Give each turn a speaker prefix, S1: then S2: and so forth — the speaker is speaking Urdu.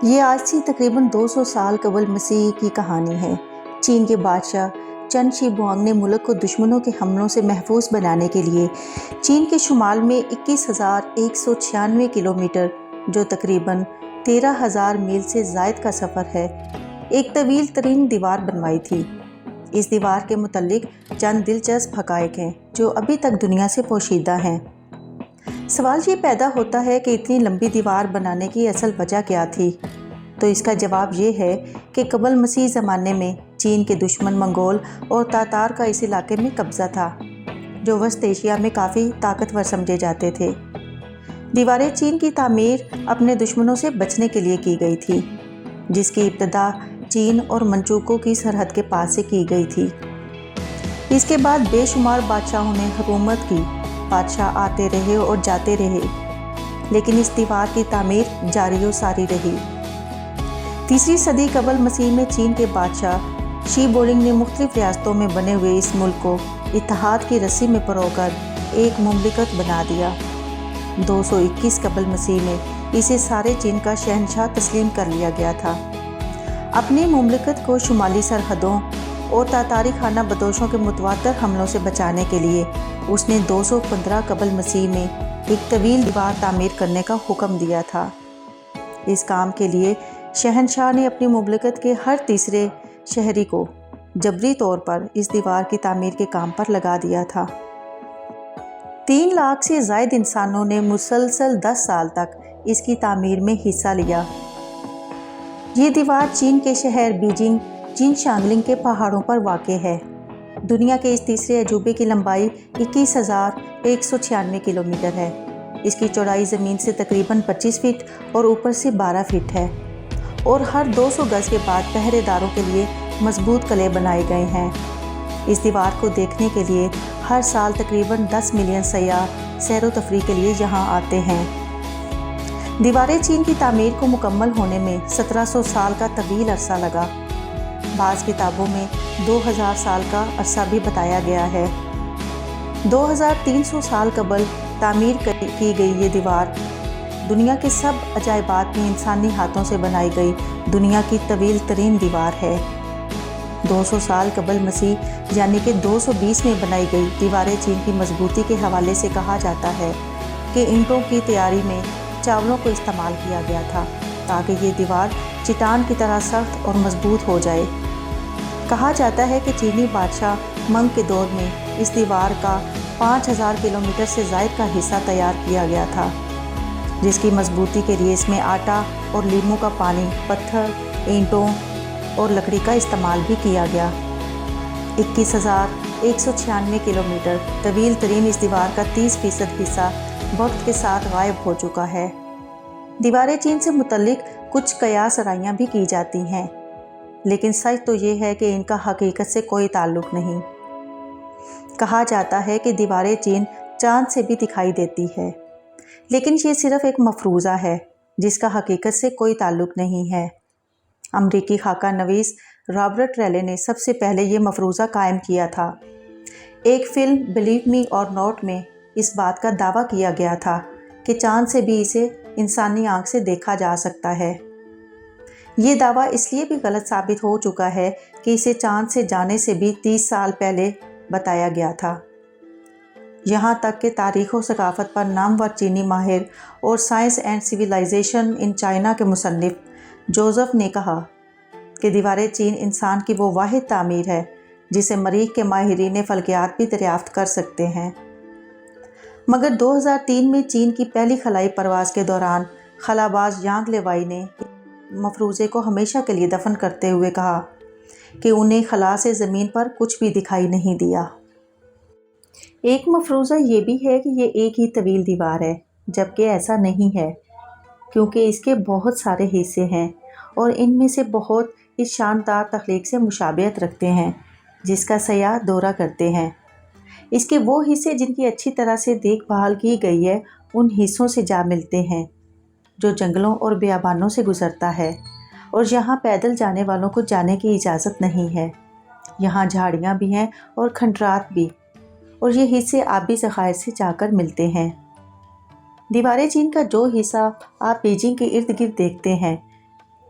S1: یہ آج سے تقریباً 200 سال قبل مسیح کی کہانی ہے۔ چین کے بادشاہ چن شی بوانگ نے ملک کو دشمنوں کے حملوں سے محفوظ بنانے کے لیے چین کے شمال میں 21,196 کلومیٹر، جو تقریباً 13,000 میل سے زائد کا سفر ہے، ایک طویل ترین دیوار بنوائی تھی۔ اس دیوار کے متعلق چند دلچسپ حقائق ہیں جو ابھی تک دنیا سے پوشیدہ ہیں۔ سوال یہ پیدا ہوتا ہے کہ اتنی لمبی دیوار بنانے کی اصل وجہ کیا تھی؟ تو اس کا جواب یہ ہے کہ قبل مسیح زمانے میں چین کے دشمن منگول اور تاتار کا اس علاقے میں قبضہ تھا، جو وسط ایشیا میں کافی طاقتور سمجھے جاتے تھے۔ دیواریں چین کی تعمیر اپنے دشمنوں سے بچنے کے لیے کی گئی تھی، جس کی ابتدا چین اور منچوکوں کی سرحد کے پاس سے کی گئی تھی۔ اس کے بعد بے شمار بادشاہوں نے حکومت کی، بادشاہ آتے رہے اور جاتے رہے، لیکن اس دیوار کی تعمیر جاری و ساری رہی۔ 3 صدی قبل مسیح میں چین کے بادشاہ شی بولنگ نے مختلف ریاستوں میں بنے ہوئے اس ملک کو اتحاد کی رسی میں پرو کر ایک مملکت بنا دیا۔ 221 قبل مسیح میں اسے سارے چین کا شہنشاہ تسلیم کر لیا گیا تھا۔ اپنی مملکت کو شمالی سرحدوں اور تاتاری خانہ بدوشوں کے متواتر حملوں سے بچانے کے لیے اس نے 215 قبل مسیح میں ایک طویل دیوار تعمیر کرنے کا حکم دیا تھا۔ اس کام کے لیے شہنشاہ نے اپنی مملکت کے ہر تیسرے شہری کو جبری طور پر اس دیوار کی تعمیر کے کام پر لگا دیا تھا۔ 3 لاکھ سے زائد انسانوں نے مسلسل 10 سال تک اس کی تعمیر میں حصہ لیا۔ یہ دیوار چین کے شہر بیجنگ چین شانگلنگ کے پہاڑوں پر واقع ہے۔ دنیا کے اس تیسرے عجوبے کی لمبائی 21,196 کلومیٹر ہے۔ اس کی چوڑائی زمین سے تقریباً 25 فٹ اور اوپر سے 12 فٹ ہے، اور ہر 200 گز کے بعد پہرے داروں کے لیے مضبوط قلعے بنائے گئے ہیں۔ اس دیوار کو دیکھنے کے لیے ہر سال تقریباً 10 ملین سیاح سیر و تفریح کے لیے یہاں آتے ہیں۔ دیواریں چین کی تعمیر کو مکمل ہونے میں 1700 سال کا طویل عرصہ لگا۔ بعض کتابوں میں 2000 سال کا عرصہ بھی بتایا گیا ہے۔ 2300 سال قبل تعمیر کی گئی یہ دیوار دنیا کے سب عجائبات میں انسانی ہاتھوں سے بنائی گئی دنیا کی طویل ترین دیوار ہے۔ 200 سال قبل مسیح یعنی کہ 220 میں بنائی گئی دیواریں چین کی مضبوطی کے حوالے سے کہا جاتا ہے کہ اینٹوں کی تیاری میں چاولوں کو استعمال کیا گیا تھا تاکہ یہ دیوار چٹان کی طرح سخت اور مضبوط ہو جائے۔ کہا جاتا ہے کہ چینی بادشاہ منگ کے دور میں اس دیوار کا 5000 کلومیٹر سے زائد کا حصہ تیار کیا گیا تھا، جس کی مضبوطی کے لیے اس میں آٹا اور لیموں کا پانی، پتھر، اینٹوں اور لکڑی کا استعمال بھی کیا گیا۔ 21,196 کلومیٹر طویل ترین اس دیوار کا 30% حصہ وقت کے ساتھ غائب ہو چکا ہے۔ دیواریں چین سے متعلق کچھ قیاس آرائیاں بھی کی جاتی ہیں، لیکن سچ تو یہ ہے کہ ان کا حقیقت سے کوئی تعلق نہیں۔ کہا جاتا ہے کہ دیواریں چین چاند سے بھی دکھائی دیتی ہے، لیکن یہ صرف ایک مفروضہ ہے جس کا حقیقت سے کوئی تعلق نہیں ہے۔ امریکی خاکہ نویس رابرٹ ریلے نے سب سے پہلے یہ مفروضہ قائم کیا تھا۔ ایک فلم بلیو می اور ناٹ میں اس بات کا دعویٰ کیا گیا تھا کہ چاند سے بھی اسے انسانی آنکھ سے دیکھا جا سکتا ہے۔ یہ دعویٰ اس لیے بھی غلط ثابت ہو چکا ہے کہ اسے چاند سے جانے سے بھی 30 سال پہلے بتایا گیا تھا۔ یہاں تک کہ تاریخ و ثقافت پر نامور چینی ماہر اور science and civilization in China کے مصنف جوزف نے کہا کہ دیواریں چین انسان کی وہ واحد تعمیر ہے جسے مریخ کے ماہرین فلکیات بھی دریافت کر سکتے ہیں۔ مگر 2003 میں چین کی پہلی خلائی پرواز کے دوران خلاباز یانگ لیوائی نے مفروضے کو ہمیشہ کے لیے دفن کرتے ہوئے کہا کہ انہیں خلا سے زمین پر کچھ بھی دکھائی نہیں دیا۔ ایک مفروضہ یہ بھی ہے کہ یہ ایک ہی طویل دیوار ہے، جبکہ ایسا نہیں ہے، کیونکہ اس کے بہت سارے حصے ہیں اور ان میں سے بہت اس شاندار تخلیق سے مشابہت رکھتے ہیں جس کا سیاح دورہ کرتے ہیں۔ اس کے وہ حصے جن کی اچھی طرح سے دیکھ بھال کی گئی ہے ان حصوں سے جا ملتے ہیں جو جنگلوں اور بیابانوں سے گزرتا ہے، اور یہاں پیدل جانے والوں کو جانے کی اجازت نہیں ہے۔ یہاں جھاڑیاں بھی ہیں اور کھنڈرات بھی، اور یہ حصے آبی ذخائر سے جا کر ملتے ہیں۔ دیواریں چین کا جو حصہ آپ بیجنگ کے ارد گرد دیکھتے ہیں